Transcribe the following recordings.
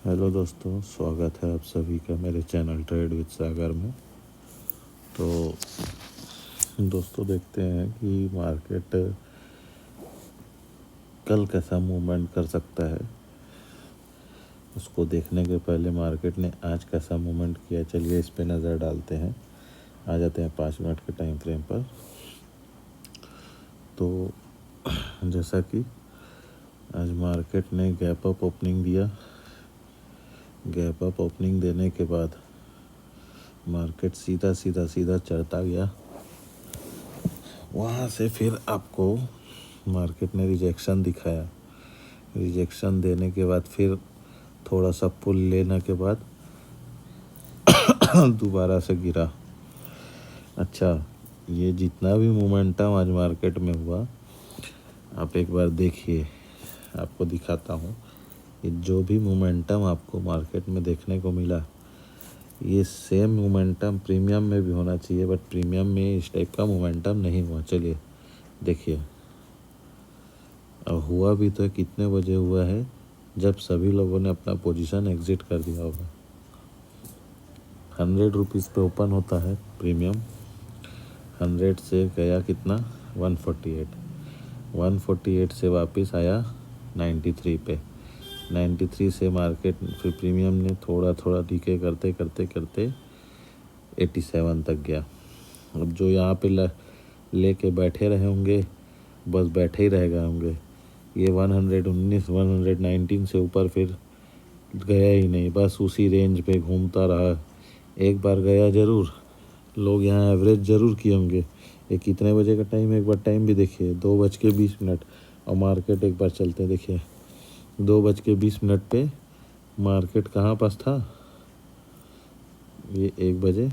Hello दोस्तों, स्वागत है आप सभी का मेरे चैनल ट्रेड विद सागर में। तो दोस्तों देखते हैं कि मार्केट कल कैसा मूवमेंट कर सकता है। उसको देखने के पहले मार्केट ने आज कैसा मूवमेंट किया, चलिए इस पे नज़र डालते हैं। आ जाते हैं 5 मिनट के टाइम फ्रेम पर। तो जैसा कि आज मार्केट ने गैप अप ओपनिंग दिया। गैप अप ओपनिंग देने के बाद मार्केट सीधा चढ़ता गया। वहाँ से फिर आपको मार्केट ने रिजेक्शन दिखाया। रिजेक्शन देने के बाद फिर थोड़ा सा पुल लेने के बाद दोबारा से गिरा। अच्छा, ये जितना भी मोमेंटम आज मार्केट में हुआ, आप एक बार देखिए, आपको दिखाता हूँ। ये जो भी मोमेंटम आपको मार्केट में देखने को मिला, ये सेम मोमेंटम प्रीमियम में भी होना चाहिए, बट प्रीमियम में इस टाइप का मोमेंटम नहीं हुआ। चलिए देखिए, अब हुआ भी तो कितने बजे हुआ है, जब सभी लोगों ने अपना पोजीशन एग्जिट कर दिया होगा। 100 रुपीज़ पे ओपन होता है प्रीमियम। 100 से गया कितना, 148 से वापस आया 93 पे। 93 से मार्केट फिर प्रीमियम ने थोड़ा डीके करते 87 तक गया। अब जो यहाँ पे लेके बैठे रहे होंगे, बस बैठे ही रह गए होंगे। ये 119 से ऊपर फिर गया ही नहीं, बस उसी रेंज पे घूमता रहा। एक बार गया ज़रूर, लोग यहाँ एवरेज ज़रूर किए होंगे। ये कितने बजे का टाइम है, एक बार टाइम भी देखिए, 2:20। और मार्केट एक बार चलते देखिए, 2:20 पे मार्केट कहाँ पास था। ये 1 बजे,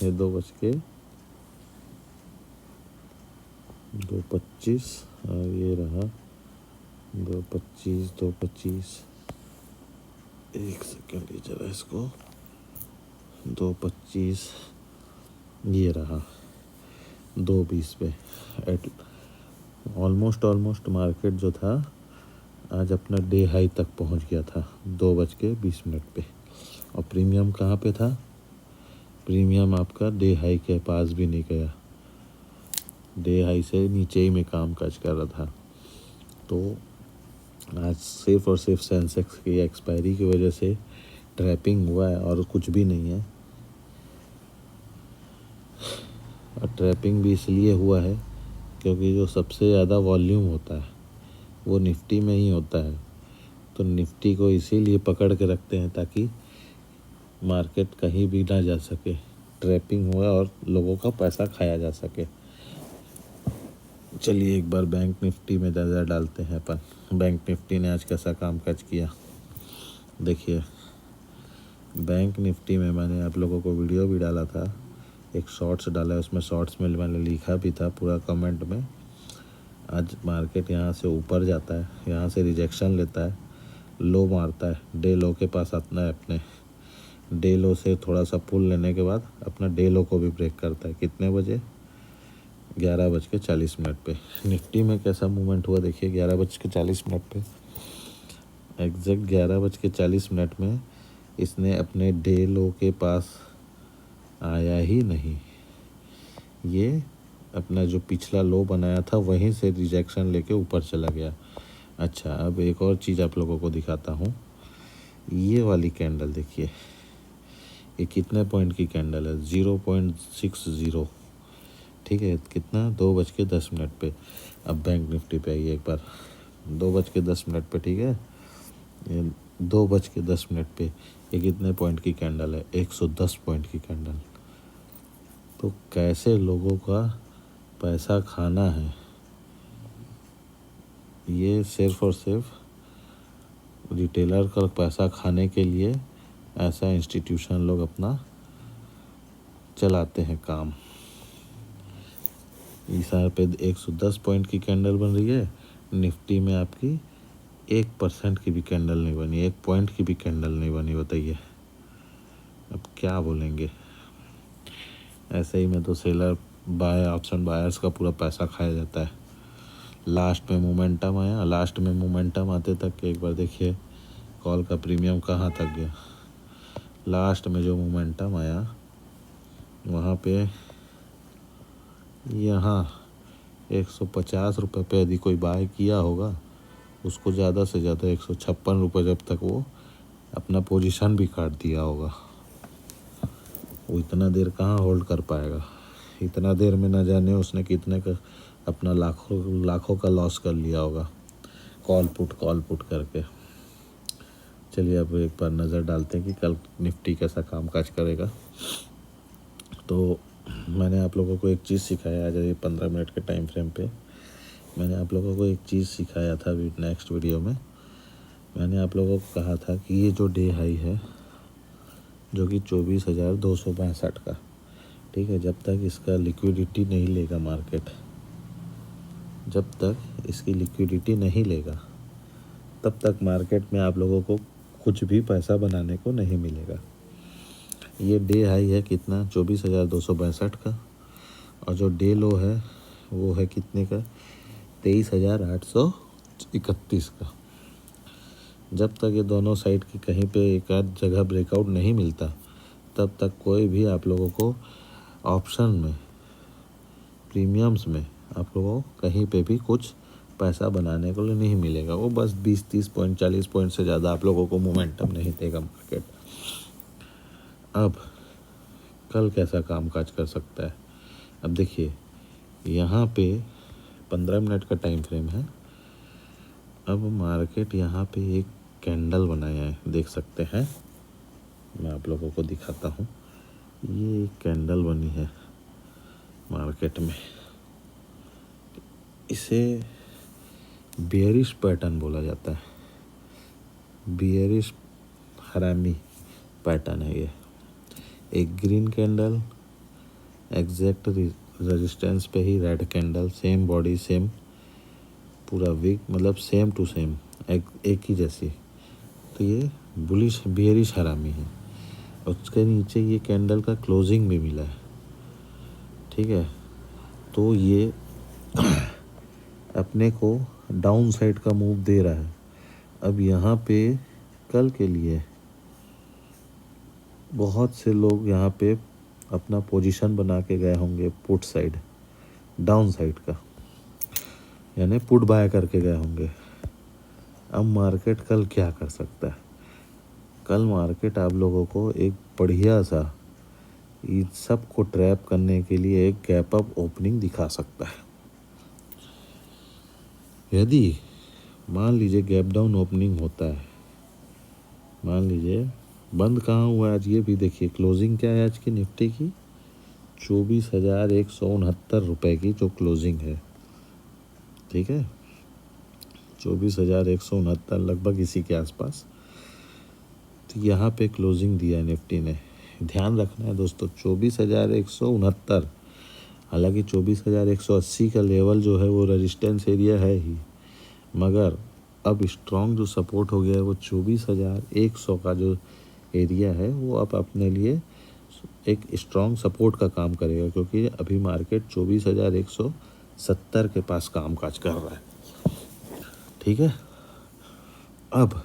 ये 2:25 और ये रहा 2:25। एक सेकेंड, ये जरा इसको 2:25, ये रहा 2:20 पे। एट ऑलमोस्ट मार्केट जो था आज अपना डे हाई तक पहुंच गया था 2:20 पे। और प्रीमियम कहाँ पे था, प्रीमियम आपका डे हाई के पास भी नहीं गया, डे हाई से नीचे ही में काम काज कर रहा था। तो आज सिर्फ और सिर्फ सेंसेक्स की एक्सपायरी की वजह से ट्रैपिंग हुआ है और कुछ भी नहीं है। और ट्रैपिंग भी इसलिए हुआ है क्योंकि जो सबसे ज़्यादा वॉल्यूम होता है वो निफ्टी में ही होता है। तो निफ्टी को इसीलिए पकड़ के रखते हैं ताकि मार्केट कहीं भी ना जा सके, ट्रैपिंग हुआ और लोगों का पैसा खाया जा सके। चलिए एक बार बैंक निफ्टी में नज़र डालते हैं अपन। बैंक निफ्टी ने आज कैसा कामकाज किया देखिए। बैंक निफ्टी में मैंने आप लोगों को वीडियो भी डाला था, एक शॉर्ट्स डाला है, उसमें शॉर्ट्स में मैंने लिखा भी था पूरा कमेंट में। आज मार्केट यहाँ से ऊपर जाता है, यहाँ से रिजेक्शन लेता है, लो मारता है, डे लो के पास आता है, अपने डे लो से थोड़ा सा पुल लेने के बाद अपना डे लो को भी ब्रेक करता है। कितने बजे, 11:40 पे। निफ्टी में कैसा मूवमेंट हुआ देखिए, 11:40 पे, एग्जैक्ट 11:40 में इसने अपने डे लो के पास आया ही नहीं। ये अपना जो पिछला लो बनाया था वहीं से रिजेक्शन लेके ऊपर चला गया। अच्छा, अब एक और चीज़ आप लोगों को दिखाता हूँ। ये वाली कैंडल देखिए, ये कितने पॉइंट की कैंडल है, 0.60। ठीक है, कितना, 2:10 पे। अब बैंक निफ्टी पे आइए एक बार, 2:10 पे। ठीक है, ये 2:10 पे ये कितने पॉइंट की कैंडल है, 110 पॉइंट की कैंडल। तो कैसे लोगों का पैसा खाना है, ये सिर्फ और सिर्फ रिटेलर का पैसा खाने के लिए ऐसा इंस्टीट्यूशन लोग अपना चलाते हैं काम। इस पे 110 पॉइंट की कैंडल बन रही है, निफ्टी में आपकी 1% की भी कैंडल नहीं बनी, 1 पॉइंट की भी कैंडल नहीं बनी। बताइए अब क्या बोलेंगे। ऐसे ही में तो सेलर बाय ऑप्शन बायर्स का पूरा पैसा खाया जाता है। लास्ट में मोमेंटम आया, लास्ट में मोमेंटम आते तक एक बार देखिए कॉल का प्रीमियम कहाँ तक गया। लास्ट में जो मोमेंटम आया वहाँ पे यहाँ 150 रुपये पे यदि कोई बाय किया होगा उसको ज़्यादा से ज़्यादा 156 रुपये जब तक वो अपना पोजीशन भी काट दिया होगा। वो इतना देर कहाँ होल्ड कर पाएगा। इतना देर में न जाने उसने कितने का अपना लाखों का लॉस कर लिया होगा कॉल पुट करके। चलिए अब एक बार नज़र डालते हैं कि कल निफ्टी कैसा कामकाज करेगा। तो मैंने आप लोगों को एक चीज़ सिखाया आज 15 मिनट के टाइम फ्रेम पे। मैंने आप लोगों को एक चीज़ सिखाया था नेक्स्ट वीडियो में। मैंने आप लोगों को कहा था कि ये जो डे हाई है जो कि 24,262 का, ठीक है, जब तक इसका लिक्विडिटी नहीं लेगा मार्केट, जब तक इसकी लिक्विडिटी नहीं लेगा तब तक मार्केट में आप लोगों को कुछ भी पैसा बनाने को नहीं मिलेगा। ये डे हाई है कितना, 24,262 का, और जो डे लो है वो है कितने का, 23,831 का। जब तक ये दोनों साइड की कहीं पे एक आध जगह ब्रेकआउट नहीं मिलता तब तक कोई भी आप लोगों को ऑप्शन में, प्रीमियम्स में आप लोगों को कहीं पे भी कुछ पैसा बनाने को नहीं मिलेगा। वो बस 20-30 पॉइंट 40 पॉइंट से ज़्यादा आप लोगों को मोमेंटम नहीं देगा मार्केट। अब कल कैसा कामकाज कर सकता है। अब देखिए यहाँ पे 15 मिनट का टाइम फ्रेम है। अब मार्केट यहाँ पे एक कैंडल बनाया है, देख सकते हैं, मैं आप लोगों को दिखाता हूँ। ये एक कैंडल बनी है मार्केट में, इसे बियरिश पैटर्न बोला जाता है। बियरिश हरामी पैटर्न है ये। एक ग्रीन कैंडल, एग्जैक्ट रेजिस्टेंस पे ही red candle, same body, same पूरा वीक, मतलब सेम टू सेम एक ही जैसी। तो ये बुलिश बियरिश हरामी है। उसके नीचे ये कैंडल का क्लोजिंग भी मिला है, ठीक है। तो ये अपने को डाउन साइड का मूव दे रहा है। अब यहाँ पे कल के लिए बहुत से लोग यहाँ पे अपना पोजीशन बना के गए होंगे पुट साइड, डाउन साइड का, यानी पुट बाय करके गए होंगे। अब मार्केट कल क्या कर सकता है। कल मार्केट आप लोगों को एक बढ़िया सा इन सब को ट्रैप करने के लिए एक गैप अप ओपनिंग दिखा सकता है। यदि मान लीजिए गैप डाउन ओपनिंग होता है, मान लीजिए बंद कहाँ हुआ है आज, ये भी देखिए क्लोजिंग क्या है आज की निफ्टी की, 24,169 रुपये की जो क्लोजिंग है, ठीक है, 24,169 लगभग इसी के आसपास। तो यहाँ पे क्लोजिंग दिया है निफ्टी ने। ध्यान रखना है दोस्तों, 24,169, हालांकि 24,180 का लेवल जो है वो रेजिस्टेंस एरिया है ही, मगर अब स्ट्रॉन्ग जो सपोर्ट हो गया है वो 24,100 का जो एरिया है वो अब अपने लिए एक स्ट्रॉन्ग सपोर्ट का काम करेगा, क्योंकि अभी मार्केट 24,170 के पास कामकाज कर रहा है, ठीक है। अब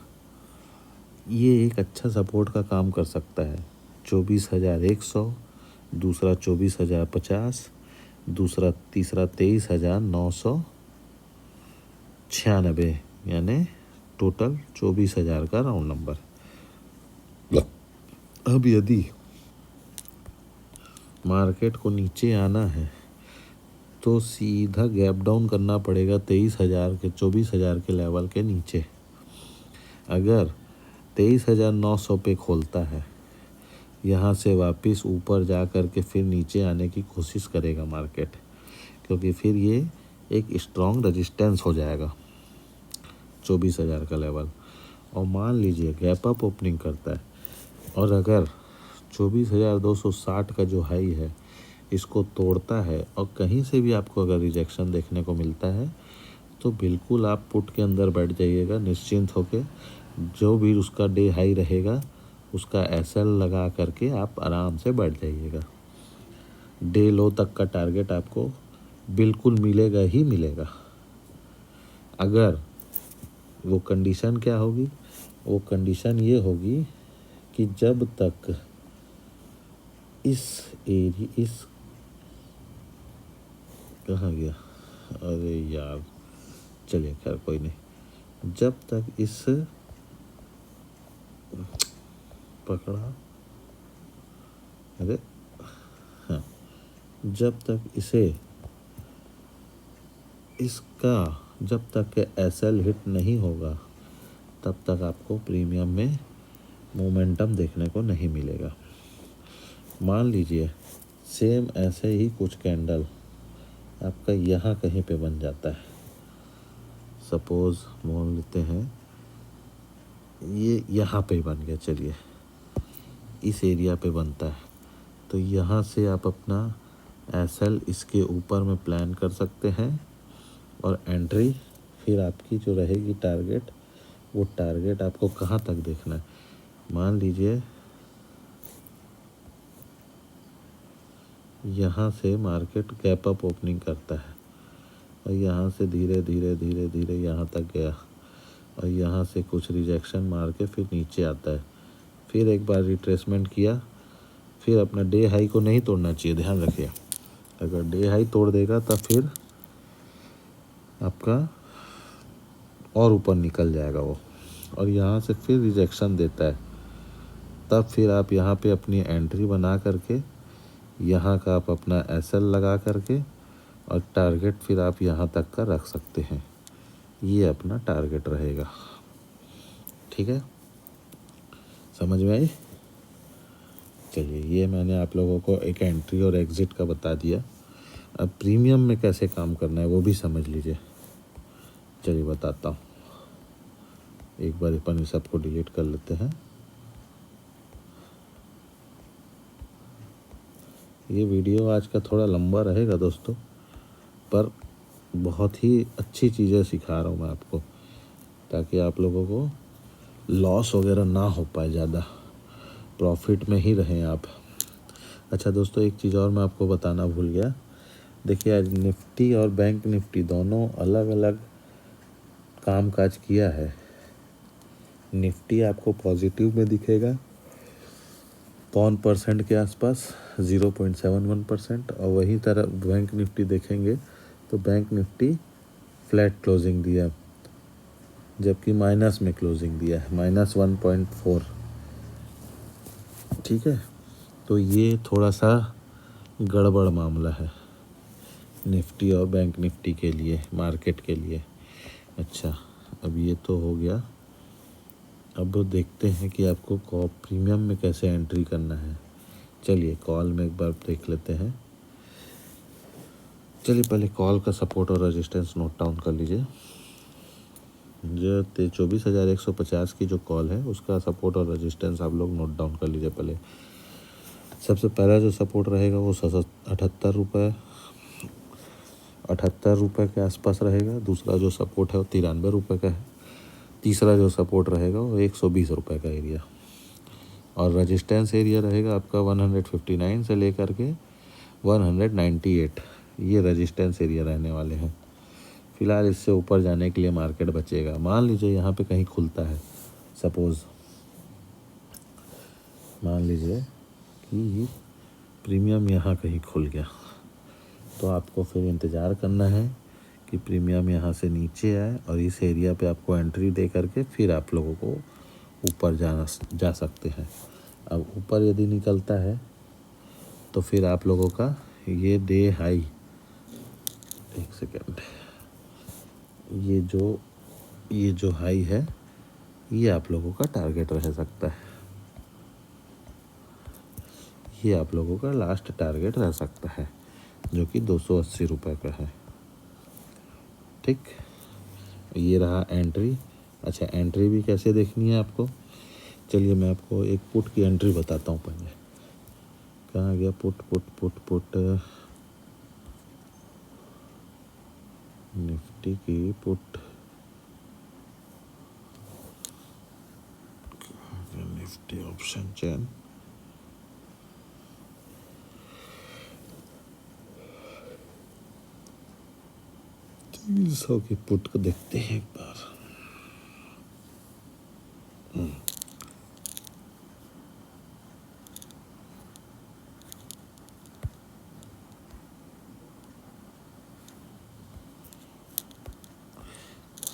ये एक अच्छा सपोर्ट का काम कर सकता है, 24,100, दूसरा 24,050, दूसरा तीसरा 23,996, यानी टोटल 24,000 का राउंड नंबर। अब यदि मार्केट को नीचे आना है तो सीधा गैप डाउन करना पड़ेगा 23,000 के 24,000 के लेवल के नीचे। अगर 23,900 पे खोलता है, यहाँ से वापस ऊपर जा कर के फिर नीचे आने की कोशिश करेगा मार्केट, क्योंकि फिर ये एक स्ट्रॉन्ग रेजिस्टेंस हो जाएगा 24,000 का लेवल। और मान लीजिए गैप अप ओपनिंग करता है और अगर 24,260 का जो हाई है इसको तोड़ता है और कहीं से भी आपको अगर रिजेक्शन देखने को मिलता है तो बिल्कुल आप पुट के अंदर बैठ जाइएगा निश्चिंत होके। जो भी उसका डे हाई रहेगा उसका एसएल लगा करके आप आराम से बैठ जाइएगा। डे लो तक का टारगेट आपको बिल्कुल मिलेगा ही मिलेगा। अगर वो कंडीशन क्या होगी? वो कंडीशन ये होगी कि जब तक इस कहाँ गया, अरे यार चलिए खैर कोई नहीं, जब तक इस पकड़ा, अरे हाँ, जब तक इसका जब तक एसएल हिट नहीं होगा तब तक आपको प्रीमियम में मोमेंटम देखने को नहीं मिलेगा। मान लीजिए सेम ऐसे ही कुछ कैंडल आपका यहाँ कहीं पे बन जाता है, सपोज़ मान लेते हैं ये यहाँ पे बन गया, चलिए इस एरिया पे बनता है, तो यहाँ से आप अपना एसएल इसके ऊपर में प्लान कर सकते हैं और एंट्री फिर आपकी जो रहेगी टारगेट, वो टारगेट आपको कहाँ तक देखना है। मान लीजिए यहाँ से मार्केट गैप अप ओपनिंग करता है और यहाँ से धीरे धीरे धीरे धीरे यहाँ तक गया और यहाँ से कुछ रिजेक्शन मार के फिर नीचे आता है, फिर एक बार रिट्रेसमेंट किया, फिर अपना डे हाई को नहीं तोड़ना चाहिए, ध्यान रखिए। अगर डे हाई तोड़ देगा तब फिर आपका और ऊपर निकल जाएगा वो, और यहाँ से फिर रिजेक्शन देता है, तब फिर आप यहाँ पे अपनी एंट्री बना करके यहाँ का आप अपना एसएल लगा करके और टारगेट फिर आप यहाँ तक का रख सकते हैं। ये अपना टारगेट रहेगा, ठीक है, समझ में आई? चलिए ये मैंने आप लोगों को एक एंट्री और एग्ज़िट का बता दिया। अब प्रीमियम में कैसे काम करना है वो भी समझ लीजिए। चलिए बताता हूँ, एक बार अपन इस सबको डिलीट कर लेते हैं। ये वीडियो आज का थोड़ा लंबा रहेगा दोस्तों, पर बहुत ही अच्छी चीज़ें सिखा रहा हूँ मैं आपको, ताकि आप लोगों को लॉस वगैरह ना हो पाए, ज़्यादा प्रॉफिट में ही रहें आप। अच्छा दोस्तों, एक चीज़ और मैं आपको बताना भूल गया। देखिए आज निफ्टी और बैंक निफ्टी दोनों अलग अलग काम काज किया है। निफ्टी आपको पॉजिटिव में दिखेगा 0.5% के आसपास, 0.71%, और वही तरह बैंक निफ्टी देखेंगे तो बैंक निफ्टी फ्लैट क्लोजिंग दिया, जबकि माइनस में क्लोजिंग दिया है, -1.4। ठीक है, तो ये थोड़ा सा गड़बड़ मामला है निफ्टी और बैंक निफ्टी के लिए, मार्केट के लिए। अच्छा, अब ये तो हो गया। अब देखते हैं कि आपको कॉल प्रीमियम में कैसे एंट्री करना है। चलिए कॉल में एक बार देख लेते हैं। चलिए पहले कॉल का सपोर्ट और रेजिस्टेंस नोट डाउन कर लीजिए। जो 24,150 की जो कॉल है उसका सपोर्ट और रेजिस्टेंस आप लोग नोट डाउन कर लीजिए। पहले सबसे पहला जो सपोर्ट रहेगा वो 78 रुपये के आसपास रहेगा। दूसरा जो सपोर्ट है वो 93 रुपये का है। तीसरा जो सपोर्ट रहेगा वो 120 रुपये का एरिया, और रेजिस्टेंस एरिया रहेगा आपका 159 से लेकर के 198, ये रेजिस्टेंस एरिया रहने वाले हैं। फ़िलहाल इससे ऊपर जाने के लिए मार्केट बचेगा। मान लीजिए यहाँ पे कहीं खुलता है, सपोज़ मान लीजिए कि प्रीमियम यहाँ कहीं खुल गया, तो आपको फिर इंतज़ार करना है कि प्रीमियम यहाँ से नीचे आए और इस एरिया पे आपको एंट्री दे करके फिर आप लोगों को ऊपर जा सकते हैं। अब ऊपर यदि निकलता है तो फिर आप लोगों का ये डे हाई, एक सेकेंड, ये जो हाई है ये आप लोगों का टारगेट रह सकता है। ये आप लोगों का लास्ट टारगेट रह सकता है, जो कि 280 रुपये का है। ठीक, ये रहा एंट्री। अच्छा, एंट्री भी कैसे देखनी है आपको, चलिए मैं आपको एक पुट की एंट्री बताता हूँ। पहले कहाँ गया पुट निफ्टी की पुट, निफ्टी ऑप्शन चैन, की पुट को देखते हैं एक बार।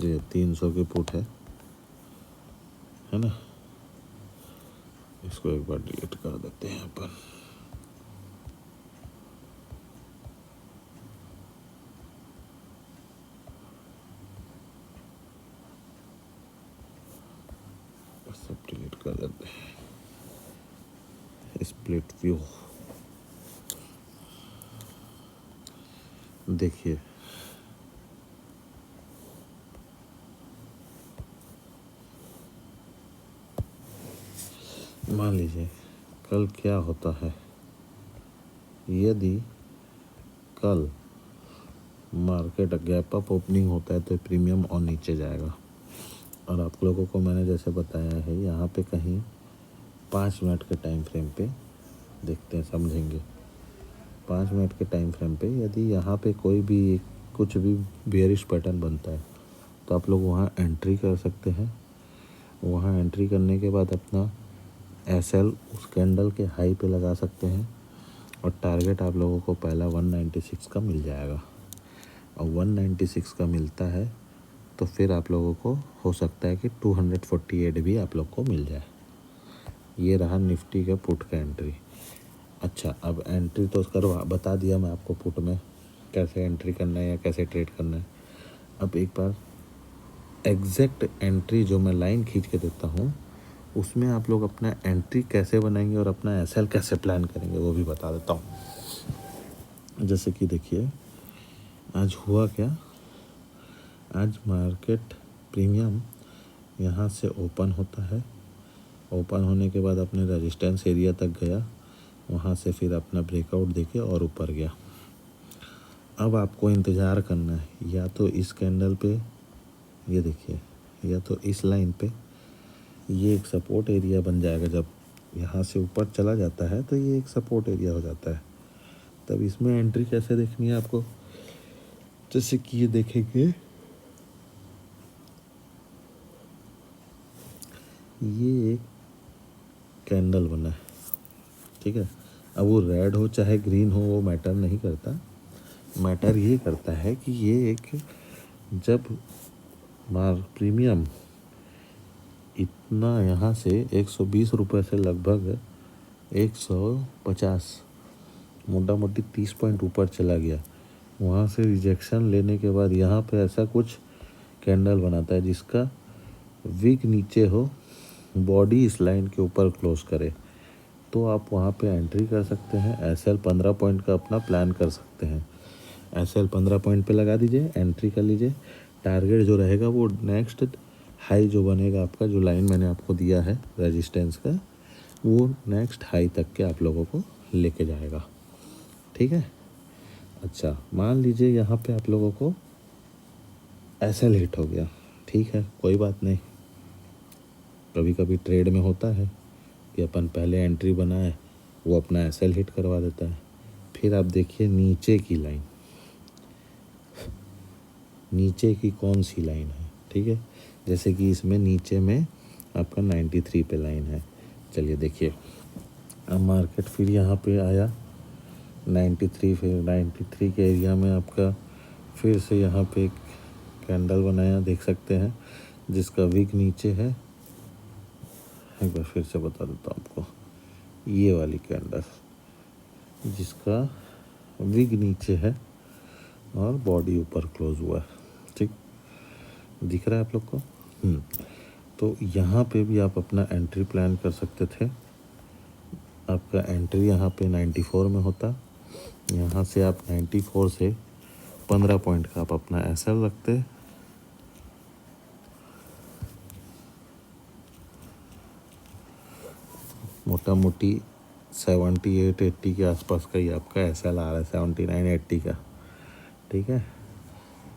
ये 300 की पुट है ना। इसको एक बार डिलीट कर देते हैं अपन। सब डिलीट कर देते हैं। स्प्लिट व्यू देखिए, मान लीजिए कल क्या होता है, यदि कल मार्केट गैप अप ओपनिंग होता है तो प्रीमियम और नीचे जाएगा। और आप लोगों को मैंने जैसे बताया है, यहाँ पे कहीं 5 मिनट के टाइम फ्रेम पे देखते हैं, समझेंगे। 5 मिनट के टाइम फ्रेम पे यदि यहाँ पे कोई भी कुछ भी बेयरिश पैटर्न बनता है तो आप लोग वहाँ एंट्री कर सकते हैं। वहाँ एंट्री करने के बाद अपना एसएल उस कैंडल के हाई पे लगा सकते हैं और टारगेट आप लोगों को पहला 196 का मिल जाएगा। और 196 का मिलता है तो फिर आप लोगों को हो सकता है कि 248 भी आप लोग को मिल जाए। ये रहा निफ्टी का पुट का एंट्री। अच्छा, अब एंट्री तो करवा बता दिया मैं आपको, पुट में कैसे एंट्री करना है या कैसे ट्रेड करना है। अब एक बार एग्जैक्ट एंट्री जो मैं लाइन खींच के देता हूँ उसमें आप लोग अपना एंट्री कैसे बनाएंगे और अपना एसएल कैसे प्लान करेंगे वो भी बता देता हूँ। जैसे कि देखिए आज हुआ क्या, आज मार्केट प्रीमियम यहाँ से ओपन होता है। ओपन होने के बाद अपने रेजिस्टेंस एरिया तक गया, वहाँ से फिर अपना ब्रेकआउट देके और ऊपर गया। अब आपको इंतज़ार करना है, या तो इस कैंडल पे, ये देखिए, या तो इस लाइन पे ये एक सपोर्ट एरिया बन जाएगा। जब यहाँ से ऊपर चला जाता है तो ये एक सपोर्ट एरिया हो जाता है। तब इसमें एंट्री कैसे देखनी है आपको, जैसे कि ये देखेंगे, ये एक कैंडल बना है, ठीक है। अब वो रेड हो चाहे ग्रीन हो वो मैटर नहीं करता। मैटर ये करता है कि ये एक, जब प्रीमियम इतना यहाँ से 120 रुपये से लगभग 150, मोटा मोटी 30 पॉइंट ऊपर चला गया, वहाँ से रिजेक्शन लेने के बाद यहाँ पे ऐसा कुछ कैंडल बनाता है जिसका विक नीचे हो, बॉडी इस लाइन के ऊपर क्लोज करे, तो आप वहाँ पे एंट्री कर सकते हैं। एसएल 15 पॉइंट का अपना प्लान कर सकते हैं। एसएल 15 पॉइंट पे लगा दीजिए, एंट्री कर लीजिए। टारगेट जो रहेगा वो नेक्स्ट हाई जो बनेगा आपका, जो लाइन मैंने आपको दिया है रेजिस्टेंस का, वो नेक्स्ट हाई तक के आप लोगों को लेके जाएगा, ठीक है। अच्छा, मान लीजिए यहाँ पे आप लोगों को एसएल हिट हो गया, ठीक है, कोई बात नहीं। कभी कभी ट्रेड में होता है कि अपन पहले एंट्री बनाए, वो अपना एसएल हिट करवा देता है। फिर आप देखिए नीचे की लाइन, नीचे की कौन सी लाइन है, ठीक है। जैसे कि इसमें नीचे में आपका 93 पे लाइन है। चलिए देखिए, अब मार्केट फिर यहाँ पे आया 93, फिर 93 के एरिया में आपका फिर से यहाँ पे एक कैंडल बनाया, देख सकते हैं, जिसका विक नीचे है। एक बार फिर से बता देता हूँ आपको, ये वाली कैंडल जिसका विग नीचे है और बॉडी ऊपर क्लोज हुआ है, ठीक दिख रहा है आप लोग को। तो यहाँ पे भी आप अपना एंट्री प्लान कर सकते थे। आपका एंट्री यहाँ पे 94 में होता, यहाँ से आप 94 से 15 पॉइंट का आप अपना एसएल रखते, मोटा मोटी 78-80 के आसपास का ही आपका एसएल आ रहा है, 79-80 का, ठीक है।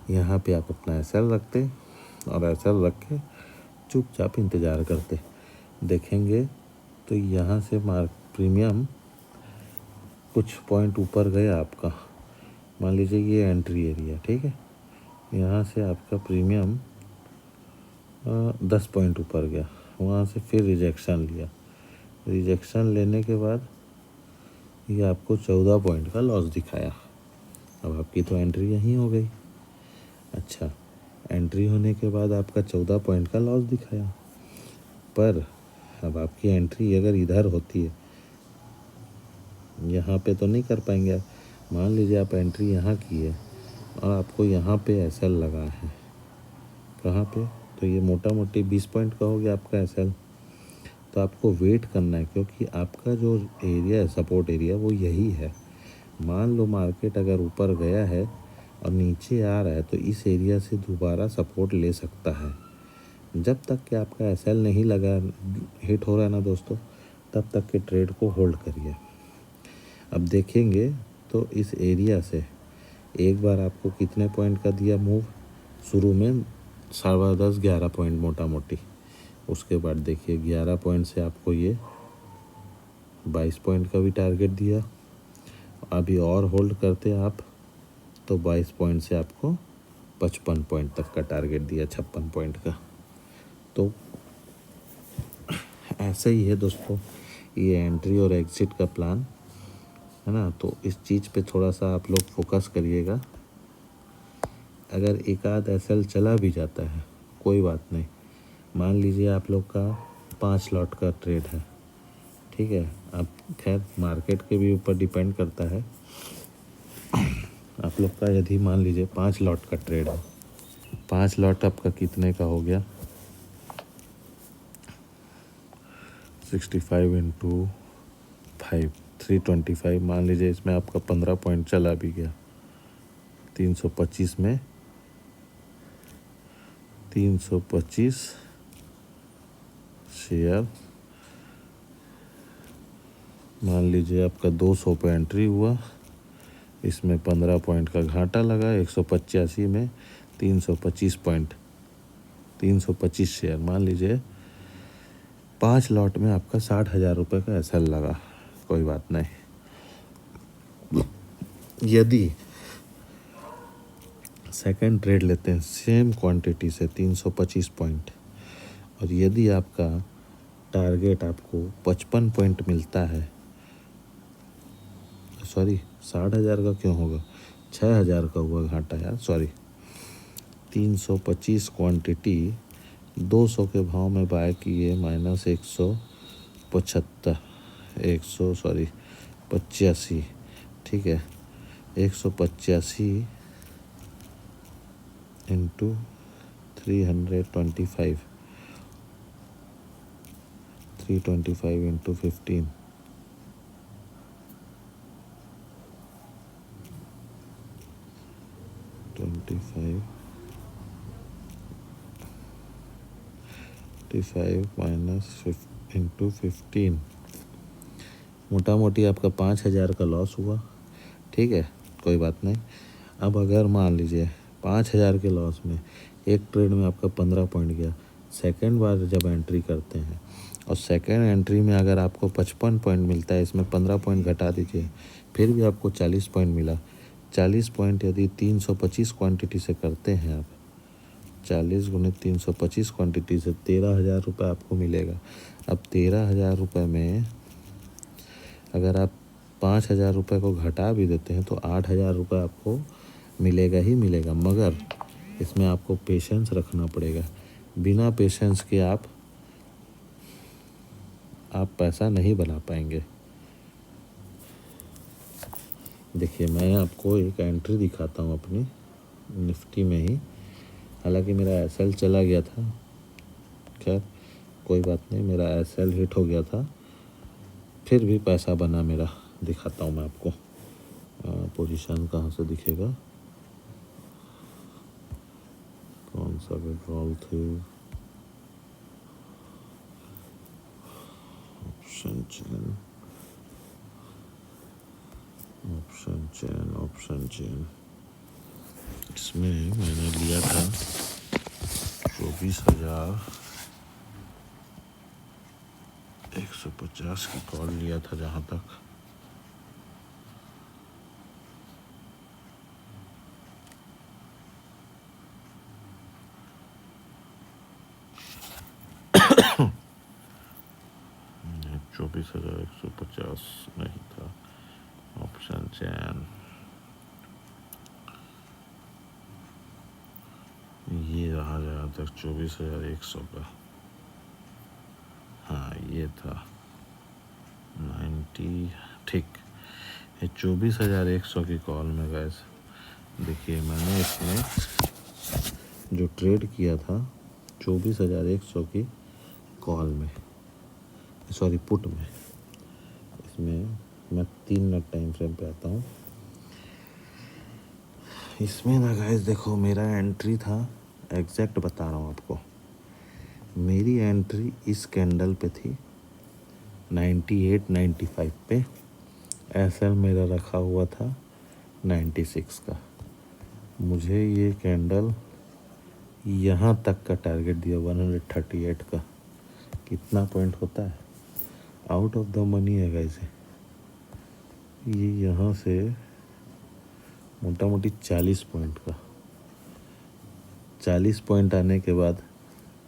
यहाँ पे आप अपना एसएल रखते और एसएल रख के चुपचाप इंतज़ार करते। देखेंगे तो यहाँ से प्रीमियम कुछ पॉइंट ऊपर गया आपका, मान लीजिए ये एंट्री एरिया, ठीक है। यहाँ से आपका प्रीमियम 10 पॉइंट ऊपर गया, वहाँ से फिर रिजेक्शन लिया। रिजेक्शन लेने के बाद ये आपको 14 पॉइंट का लॉस दिखाया। अब आपकी तो एंट्री यहीं हो गई। अच्छा, एंट्री होने के बाद आपका 14 पॉइंट का लॉस दिखाया, पर अब आपकी एंट्री अगर इधर होती है, यहाँ पे तो नहीं कर पाएंगे आप। मान लीजिए आप एंट्री यहाँ की है और आपको यहाँ पे एसएल लगा है, कहाँ पे, तो ये मोटा मोटी 20 पॉइंट का हो गया आपका एसएल। तो आपको वेट करना है, क्योंकि आपका जो एरिया है, सपोर्ट एरिया, वो यही है। मान लो मार्केट अगर ऊपर गया है और नीचे आ रहा है तो इस एरिया से दोबारा सपोर्ट ले सकता है। जब तक कि आपका एसएल नहीं लगा, हिट हो रहा है ना दोस्तों, तब तक के ट्रेड को होल्ड करिए। अब देखेंगे तो इस एरिया से एक बार आपको कितने पॉइंट का दिया मूव, शुरू में 10.5-11 पॉइंट मोटा मोटी। उसके बाद देखिए 11 पॉइंट से आपको ये 22 पॉइंट का भी टारगेट दिया। अभी और होल्ड करते आप तो 22 पॉइंट से आपको 55 पॉइंट तक का टारगेट दिया, 56 पॉइंट का। तो ऐसे ही है दोस्तों ये एंट्री और एग्ज़िट का प्लान, है ना। तो इस चीज़ पे थोड़ा सा आप लोग फोकस करिएगा। अगर एक आध एसएल चला भी जाता है कोई बात नहीं। मान लीजिए आप लोग का 5 लॉट का ट्रेड है, ठीक है। अब खैर मार्केट के भी ऊपर डिपेंड करता है। आप लोग का यदि मान लीजिए 5 लॉट का ट्रेड है, 5 लॉट आपका कितने का हो गया, 65 इंटू 5, 325। मान लीजिए इसमें आपका 15 पॉइंट चला भी गया, 325 में 325 शेयर, मान लीजिए आपका 200 पे एंट्री हुआ, इसमें 15 पॉइंट का घाटा लगा, 185 में 325 पॉइंट, 325 शेयर, मान लीजिए 5 लॉट में आपका 60,000 रुपये का एसएल लगा, कोई बात नहीं। यदि सेकंड ट्रेड लेते हैं सेम क्वांटिटी से 325 पॉइंट, और यदि आपका टारगेट आपको 55 पॉइंट मिलता है, सॉरी 60,000 का क्यों होगा, 6,000 का हुआ घाटा यार, सॉरी। 325 क्वांटिटी 200 के भाव में बाय किए, माइनस 185, ठीक है। 185 इंटू 325, 325 इंटू 15, 25 माइनस इंटू 15, मोटा मोटी आपका 5,000 का लॉस हुआ, ठीक है, कोई बात नहीं। अब अगर मान लीजिए 5,000 के लॉस में एक ट्रेड में आपका 15 पॉइंट गया, सेकंड बार जब एंट्री करते हैं और सेकंड एंट्री में अगर आपको 55 पॉइंट मिलता है, इसमें 15 पॉइंट घटा दीजिए, फिर भी आपको 40 पॉइंट मिला। 40 पॉइंट यदि 325 क्वांटिटी से करते हैं आप, 40 गुने 325 क्वांटिटी से 13,000 रुपये आपको मिलेगा। अब 13,000 रुपये में अगर आप 5,000 रुपये को घटा भी देते हैं तो 8,000 रुपये आपको मिलेगा ही मिलेगा, मगर इसमें आपको पेशेंस रखना पड़ेगा। बिना पेशेंस के आप पैसा नहीं बना पाएंगे। देखिए मैं आपको एक एंट्री दिखाता हूँ अपनी निफ्टी में ही, हालांकि मेरा एसएल चला गया था, खैर कोई बात नहीं, मेरा एसएल हिट हो गया था, फिर भी पैसा बना मेरा। दिखाता हूँ मैं आपको, पोजीशन कहाँ से दिखेगा, कौन सा विड्रॉल थे, ऑप्शन चेन, इसमें मैंने लिया था 24,150 की कॉल लिया था जहाँ तक। 24,150 नहीं था, ऑप्शन चैन, ये रहा जहाँ तक 24,100 का, हाँ ये था 90, ठीक। ये 24,100 की कॉल में गैस देखिए मैंने इसमें जो ट्रेड किया था 24,100 की कॉल में, सॉरी पुट में, इसमें मैं 3 मिनट टाइम फ्रेम पे आता हूँ। इसमें ना गाइस देखो मेरा एंट्री था, एग्जैक्ट बता रहा हूँ आपको, मेरी एंट्री इस कैंडल पे थी 98-95 पे, एसएल मेरा रखा हुआ था 96 का। मुझे ये कैंडल यहाँ तक का टारगेट दिया 138 का, कितना पॉइंट होता है, आउट ऑफ द मनी है गाइस। ये यहाँ से मोटा मोटी 40 पॉइंट का, 40 पॉइंट आने के बाद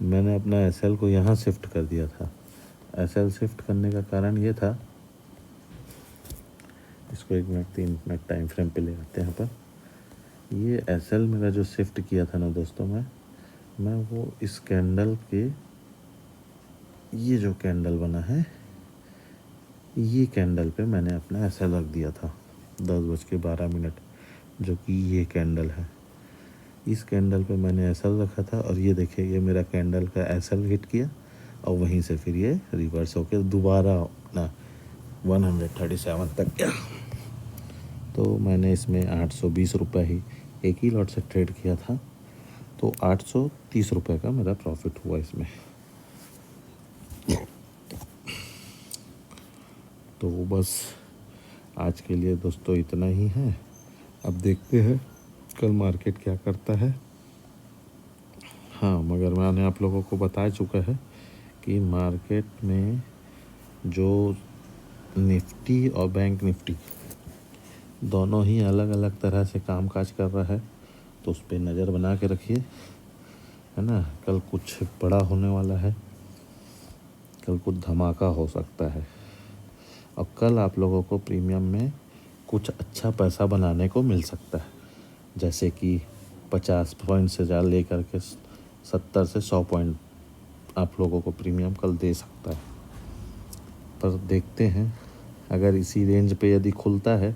मैंने अपना एसएल को यहाँ शिफ्ट कर दिया था। एसएल शिफ्ट करने का कारण ये था, इसको 1 मिनट 3 मिनट टाइम फ्रेम पे ले आते हैं यहाँ पर। ये एसएल मेरा जो शिफ्ट किया था ना दोस्तों, मैं वो इस कैंडल के, ये जो कैंडल बना है ये कैंडल पे मैंने अपना एसएल रख दिया था 10:12, जो कि ये कैंडल है। इस कैंडल पे मैंने एसएल रखा था और ये देखिए ये मेरा कैंडल का एसएल हिट किया और वहीं से फिर ये रिवर्स होकर दोबारा अपना 137 तक गया। तो मैंने इसमें 820 रुपये ही एक ही लॉट से ट्रेड किया था, तो 830 रुपये का मेरा प्रॉफिट हुआ इसमें। तो बस आज के लिए दोस्तों इतना ही है, अब देखते हैं कल मार्केट क्या करता है। हाँ मगर मैंने आप लोगों को बता चुका है कि मार्केट में जो निफ्टी और बैंक निफ्टी दोनों ही अलग अलग तरह से कामकाज कर रहा है, तो उस पर नज़र बना के रखिए, है ना। कल कुछ बड़ा होने वाला है, कल कुछ धमाका हो सकता है और कल आप लोगों को प्रीमियम में कुछ अच्छा पैसा बनाने को मिल सकता है, जैसे कि 50 पॉइंट से ज़्यादा लेकर के 70 से 100 पॉइंट आप लोगों को प्रीमियम कल दे सकता है। पर देखते हैं, अगर इसी रेंज पे यदि खुलता है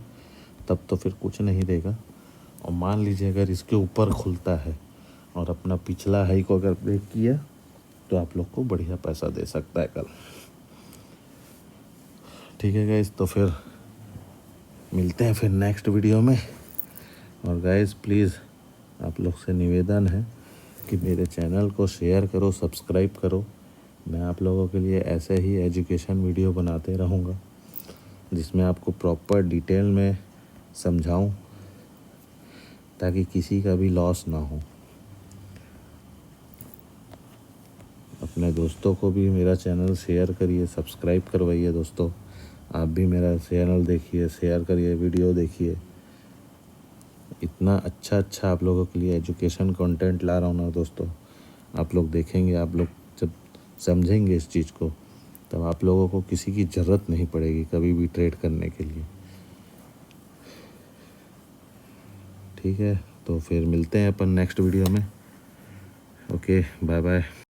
तब तो फिर कुछ नहीं देगा, और मान लीजिए अगर इसके ऊपर खुलता है और अपना पिछला हाई को अगर ब्रेक किया तो आप लोग को बढ़िया पैसा दे सकता है कल। ठीक है गाइस, तो फिर मिलते हैं फिर नेक्स्ट वीडियो में। और गाइस प्लीज़ आप लोग से निवेदन है कि मेरे चैनल को शेयर करो, सब्सक्राइब करो। मैं आप लोगों के लिए ऐसे ही एजुकेशन वीडियो बनाते रहूँगा जिसमें आपको प्रॉपर डिटेल में समझाऊं, ताकि किसी का भी लॉस ना हो। अपने दोस्तों को भी मेरा चैनल शेयर करिए, सब्सक्राइब करवाइए दोस्तों। आप भी मेरा चैनल देखिए, शेयर करिए, वीडियो देखिए। इतना अच्छा आप लोगों के लिए एजुकेशन कंटेंट ला रहा हूँ ना दोस्तों, आप लोग देखेंगे, आप लोग जब समझेंगे इस चीज़ को तब आप लोगों को किसी की ज़रूरत नहीं पड़ेगी कभी भी ट्रेड करने के लिए। ठीक है, तो फिर मिलते हैं अपन नेक्स्ट वीडियो में। Okay, bye bye.